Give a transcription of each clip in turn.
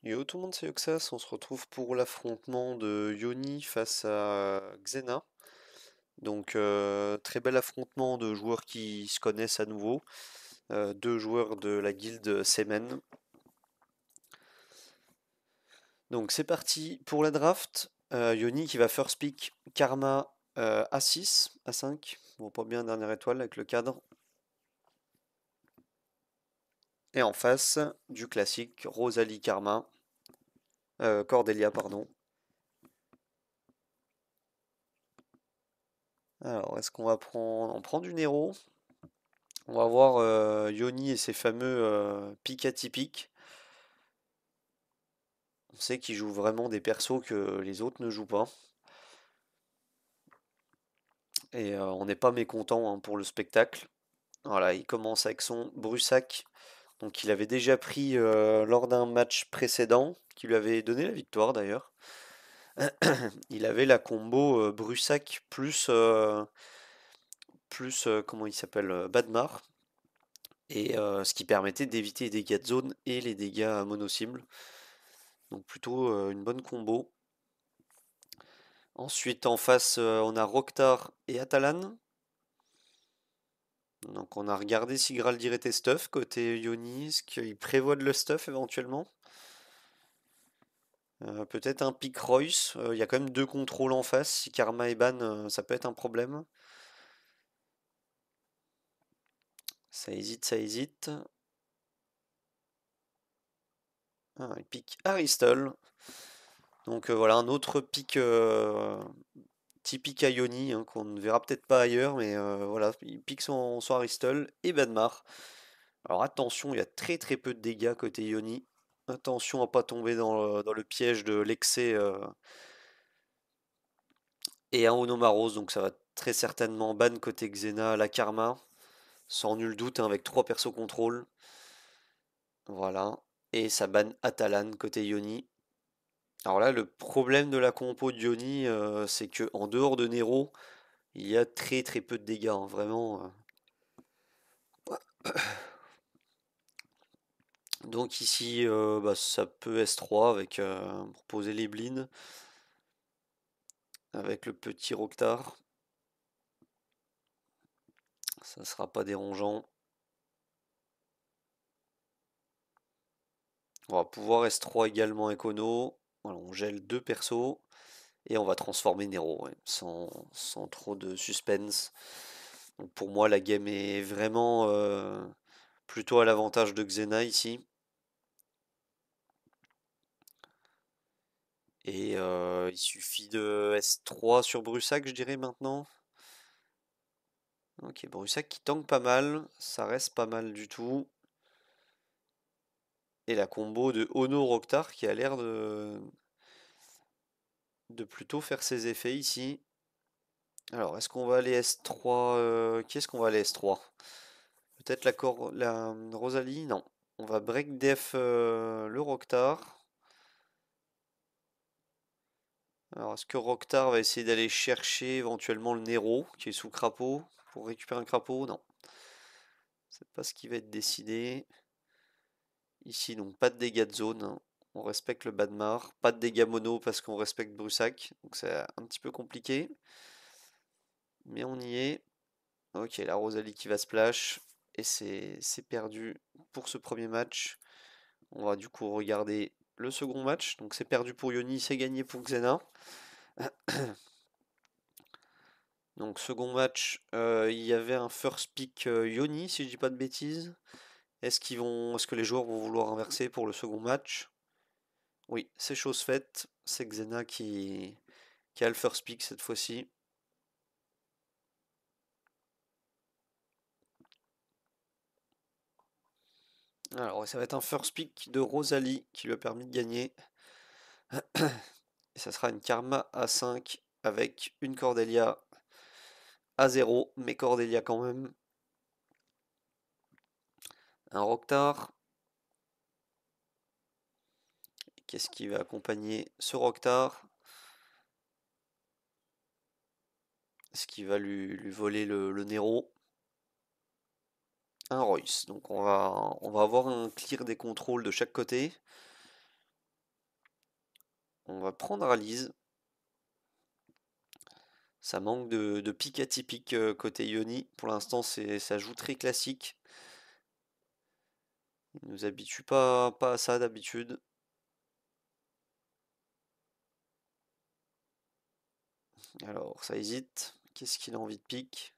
Yo tout le monde, c'est Yoxas, on se retrouve pour l'affrontement de Yoni face à Xena. Donc très bel affrontement de joueurs qui se connaissent à nouveau. Deux joueurs de la guilde Semen. Donc c'est parti pour la draft. Yoni qui va first pick Karma A6, A5. On voit pas bien dernière étoile avec le cadre. Et en face du classique Rosalie Karma. Cordelia, pardon. Alors, est-ce qu'on va prendre... On prend du Nero. On va voir Yoni et ses fameux pics atypiques. On sait qu'il joue vraiment des persos que les autres ne jouent pas. Et on n'est pas mécontent hein, pour le spectacle. Voilà, il commence avec son Brussac. Donc il avait déjà pris lors d'un match précédent, qui lui avait donné la victoire d'ailleurs. Il avait la combo Brussac plus comment il s'appelle, Badmar. Et ce qui permettait d'éviter les dégâts de zone et les dégâts mono-cible. Donc plutôt une bonne combo. Ensuite, en face, on a Roktar et Atalan. Donc, on a regardé si Graldir était stuff côté Yoni. Est-ce qu'il prévoit de le stuff éventuellement? Peut-être un pick Royce. Il y a quand même deux contrôles en face. Si Karma et Ban, ça peut être un problème. Ça hésite, ça hésite. Ah, il pique Aristol. Donc voilà, un autre pick typique à Yoni, hein, qu'on ne verra peut-être pas ailleurs, mais voilà, il pique son Aristol et Banmar. Alors attention, il y a très très peu de dégâts côté Yoni. Attention à pas tomber dans le piège de l'excès et un Onomaros, donc ça va très certainement ban côté Xena, la Karma, sans nul doute, hein, avec 3 persos contrôle. Voilà. Et ça ban Atalan côté Yoni. Alors là, le problème de la compo de Yoni, c'est que en dehors de Nero, il y a très très peu de dégâts, hein, vraiment. Donc ici, bah, ça peut S3 avec, pour poser les blinds, avec le petit Roktar. Ça sera pas dérangeant. On va pouvoir S3 également Econo. Voilà, on gèle deux persos. Et on va transformer Nero, ouais, sans trop de suspense. Donc pour moi, la game est vraiment plutôt à l'avantage de Xena ici. Et il suffit de S3 sur Brussac, je dirais maintenant. Ok, Brussac qui tank pas mal. Ça reste pas mal du tout. Et la combo de Ono Roktar qui a l'air de plutôt faire ses effets ici. Alors, est-ce qu'on va aller S3 qui est-ce qu'on va aller S3? Peut-être la Rosalie? Non. On va break def le Roktar. Alors, est-ce que Roktar va essayer d'aller chercher éventuellement le Nero qui est sous crapaud pour récupérer un crapaud? Non. C'est pas ce qui va être décidé. Ici, donc pas de dégâts de zone, hein. On respecte le Badmar. Pas de dégâts mono parce qu'on respecte Brussac. Donc c'est un petit peu compliqué. Mais on y est. Ok, la Rosalie qui va splash. Et c'est perdu pour ce premier match. On va du coup regarder le second match. Donc c'est perdu pour Yoni, c'est gagné pour Xena. Donc second match, il y avait un first pick Yoni, si je dis pas de bêtises. Est-ce que les joueurs vont vouloir inverser pour le second match? Oui, c'est chose faite. C'est Xena qui a le first pick cette fois-ci. Alors ça va être un first pick de Rosalie qui lui a permis de gagner. Et ça sera une Karma A5 avec une Cordelia A0, mais Cordelia quand même. Un Roktar. Qu'est-ce qui va accompagner ce Roktar? Est-ce qu'il va lui voler le Nero? Un Royce. Donc on va avoir un clear des contrôles de chaque côté. On va prendre Alice. Ça manque de pic atypique côté Yoni. Pour l'instant, ça joue très classique. Il nous habitue pas à ça d'habitude. Alors, ça hésite. Qu'est-ce qu'il a envie de pique?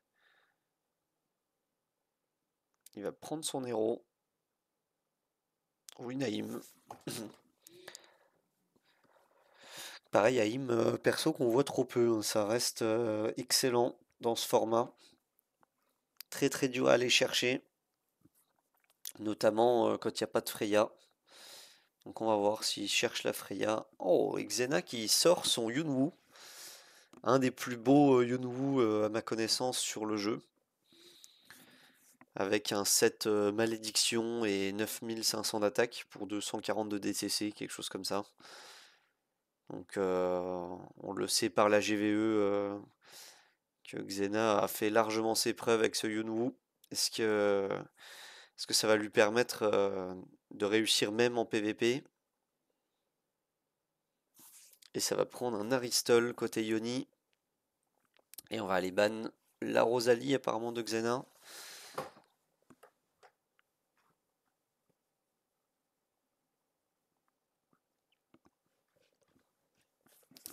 Il va prendre son héros. Oui, Naïm. Pareil, Haïm, perso qu'on voit trop peu, hein. Ça reste excellent dans ce format. Très très dur à aller chercher, notamment quand il n'y a pas de Freya. Donc on va voir s'il cherche la Freya. Oh, et Xena qui sort son Yunwu. Un des plus beaux Yunwu à ma connaissance sur le jeu. Avec un 7 malédiction et 9500 d'attaque pour 240 de DCC, quelque chose comme ça. Donc on le sait par la GVE que Xena a fait largement ses preuves avec ce Yunwu. Est-ce que ça va lui permettre de réussir même en PvP? Et ça va prendre un Aristol côté Yoni. Et on va aller ban la Rosalie apparemment de Xena.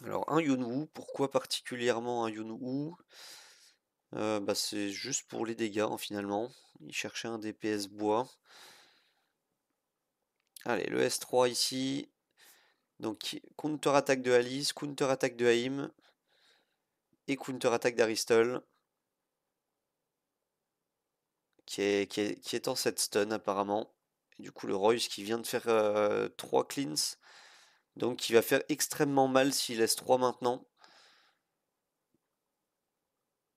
Alors un Yunwu, pourquoi particulièrement un Yunwu? Bah, c'est juste pour les dégâts hein, finalement. Il cherchait un DPS bois. Allez, le S3 ici. Donc counter-attaque de Alice, counter-attaque de Haïm et counter-attaque d'Aristol. Qui est en cette stun apparemment. Et du coup le Royce qui vient de faire 3 cleans. Donc qui va faire extrêmement mal s'il laisse 3 maintenant.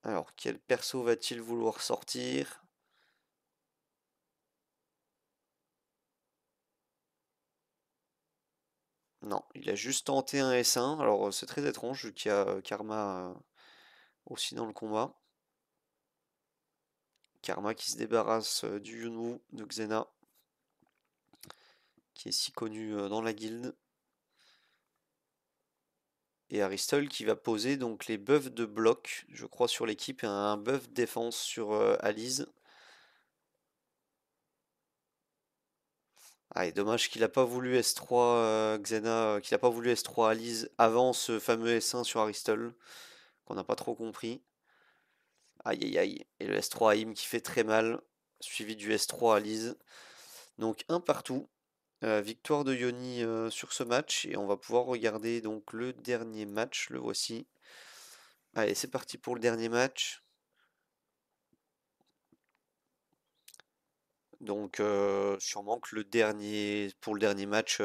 Alors quel perso va-t-il vouloir sortir? Non, il a juste tenté un S1. Alors c'est très étrange vu qu'il y a Karma aussi dans le combat. Karma qui se débarrasse du Yunwu de Xena. Qui est si connu dans la guilde. Et Aristol qui va poser donc les buffs de bloc, je crois, sur l'équipe et un buff défense sur Alice. Ah, et dommage qu'il a pas voulu S3 Xena, qu'il a pas voulu S3 Alice avant ce fameux S1 sur Aristol, qu'on n'a pas trop compris. Aïe aïe aïe. Et le S3 Haïm qui fait très mal, suivi du S3 Alice. Donc un partout. Victoire de Yoni sur ce match et on va pouvoir regarder donc le dernier match, le voici. Allez, c'est parti pour le dernier match. Donc sûrement que pour le dernier match,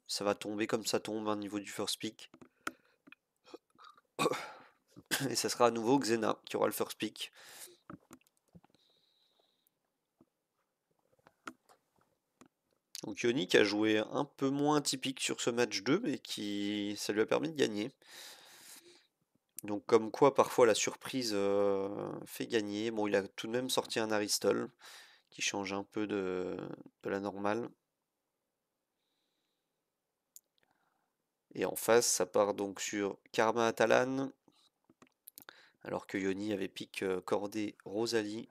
ça va tomber comme ça tombe au niveau du first pick. Et ça sera à nouveau Xena qui aura le first pick. Donc Yoni qui a joué un peu moins typique sur ce match 2, mais ça lui a permis de gagner. Donc comme quoi parfois la surprise fait gagner. Bon, il a tout de même sorti un Aristol qui change un peu de la normale. Et en face, ça part donc sur Karma Atalan, alors que Yoni avait pick Cordé Rosalie.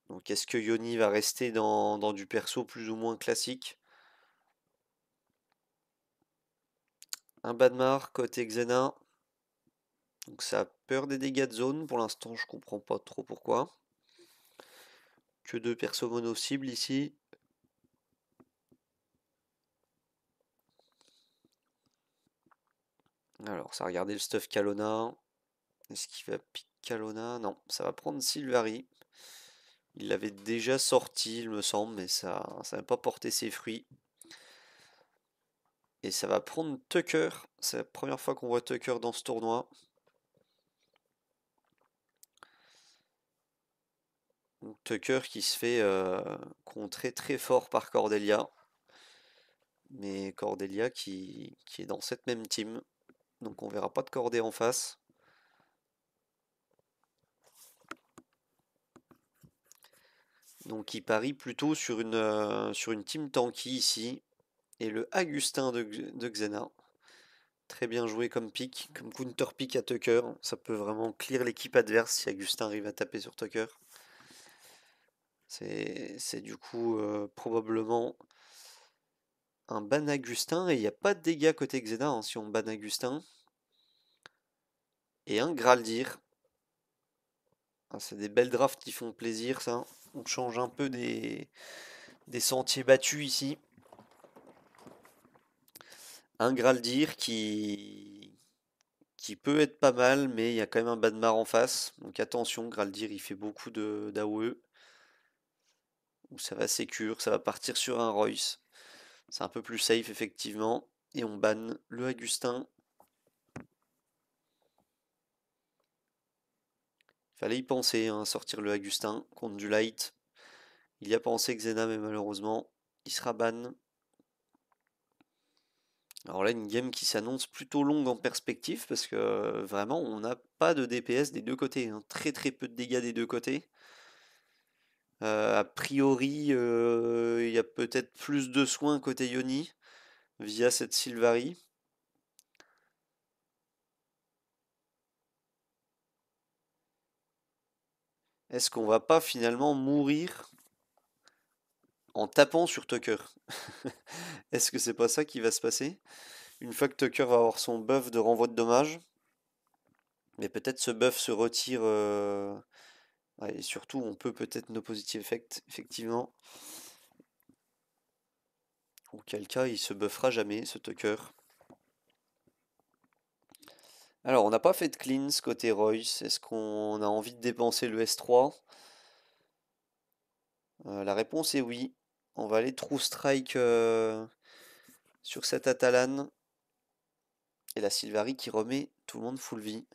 Donc est-ce que Yoni va rester dans du perso plus ou moins classique? Un Badmar côté Xena. Donc ça a peur des dégâts de zone. Pour l'instant, je comprends pas trop pourquoi. Que deux persos mono-cibles ici. Alors, ça va regarder le stuff Kalona. Est-ce qu'il va pick Kalona? Non, ça va prendre Sylvari. Il l'avait déjà sorti, il me semble, mais ça n'a pas porté ses fruits. Et ça va prendre Tucker. C'est la première fois qu'on voit Tucker dans ce tournoi. Donc, Tucker qui se fait contrer très fort par Cordelia. Mais Cordelia qui est dans cette même team. Donc on verra pas de Cordé en face. Donc il parie plutôt sur une team tanky ici. Et le Agustin de Xena. Très bien joué comme pick, comme counter pick à Tucker. Ça peut vraiment clear l'équipe adverse si Agustin arrive à taper sur Tucker. C'est du coup probablement un ban Agustin. Et il n'y a pas de dégâts côté Xena hein, si on ban Agustin. Et un Graldir. Ah, c'est des belles drafts qui font plaisir ça. On change un peu des sentiers battus ici. Un Graldir qui peut être pas mal, mais il y a quand même un Banmar en face. Donc attention, Graldir il fait beaucoup d'AOE. Où ça va sécure, ça va partir sur un Royce. C'est un peu plus safe effectivement. Et on banne le Agustin. Fallait y penser, hein, sortir le Agustin contre du light. Il y a pensé Xena, mais malheureusement, il sera ban. Alors là, une game qui s'annonce plutôt longue en perspective parce que vraiment, on n'a pas de DPS des deux côtés. Hein. Très très peu de dégâts des deux côtés. A priori, il y a peut-être plus de soins côté Yoni via cette Sylvari. Est-ce qu'on va pas finalement mourir en tapant sur Tucker? Est-ce que c'est pas ça qui va se passer? Une fois que Tucker va avoir son buff de renvoi de dommages, mais peut-être ce buff se retire. Ouais, et surtout, on peut peut-être no positive effect, effectivement. Auquel cas, il se buffera jamais, ce Tucker. Alors, on n'a pas fait de cleanse côté Royce. Est-ce qu'on a envie de dépenser le S3? La réponse est oui. On va aller True Strike sur cette Atalan. Et la Sylvari qui remet tout le monde full vie.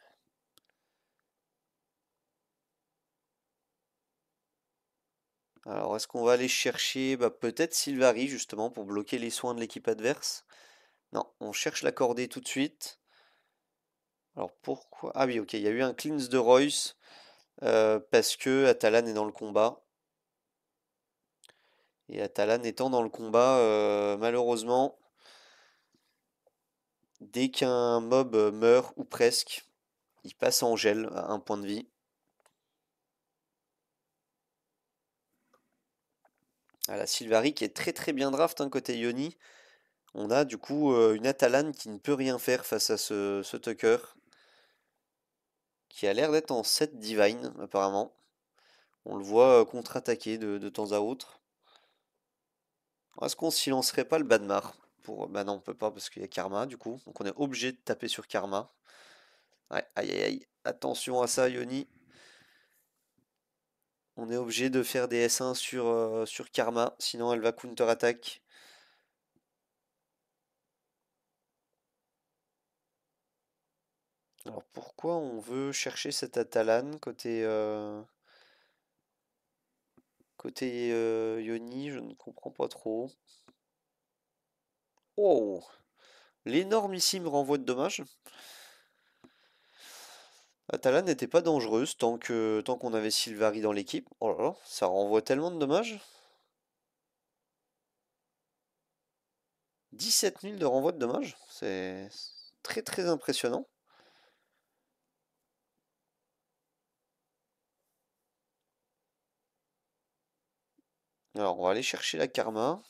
Alors, est-ce qu'on va aller chercher peut-être Sylvari justement pour bloquer les soins de l'équipe adverse? Non, on cherche la cordée tout de suite. Alors pourquoi? Ah oui, ok, il y a eu un cleanse de Royce parce que Atalan est dans le combat. Et Atalan étant dans le combat, malheureusement, dès qu'un mob meurt ou presque, il passe en gel à un point de vie. Ah, la Sylvari qui est très très bien draft hein, côté Yoni. On a du coup une Atalan qui ne peut rien faire face à ce Tucker. Qui a l'air d'être en 7 Divine apparemment. On le voit contre-attaquer de temps à autre. Est-ce qu'on silencerait pas le Banmar pour... Bah non, on peut pas parce qu'il y a Karma du coup. Donc on est obligé de taper sur Karma. Ouais, aïe aïe aïe. Attention à ça, Yoni. On est obligé de faire des S1 sur Karma, sinon elle va counter-attaque. Alors pourquoi on veut chercher cette Atalan côté Yoni, je ne comprends pas trop. Oh! L'énormissime renvoi de dommages. Atalan n'était pas dangereuse tant qu'on avait Sylvari dans l'équipe. Oh là là, ça renvoie tellement de dommages. 17 000 de renvoi de dommages, c'est très très impressionnant. Alors on va aller chercher la Karma.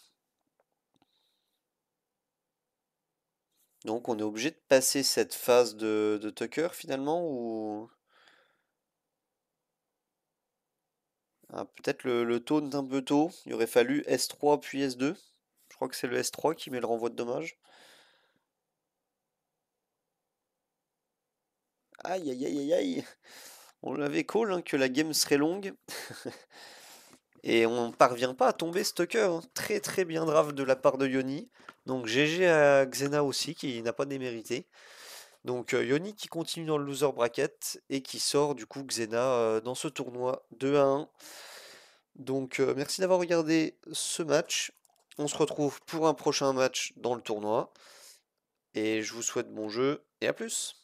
Donc on est obligé de passer cette phase de Tucker finalement ou... Ah, peut-être le taunt un peu tôt. Il aurait fallu S3 puis S2. Je crois que c'est le S3 qui met le renvoi de dommages. Aïe aïe aïe aïe aïe. On l'avait call hein, que la game serait longue. Et on ne parvient pas à tomber ce Tucker. Hein. Très très bien draft de la part de Yoni. Donc GG à Xena aussi qui n'a pas démérité. Donc Yoni qui continue dans le loser bracket et qui sort du coup Xena dans ce tournoi 2-1. Donc merci d'avoir regardé ce match. On se retrouve pour un prochain match dans le tournoi. Et je vous souhaite bon jeu et à plus.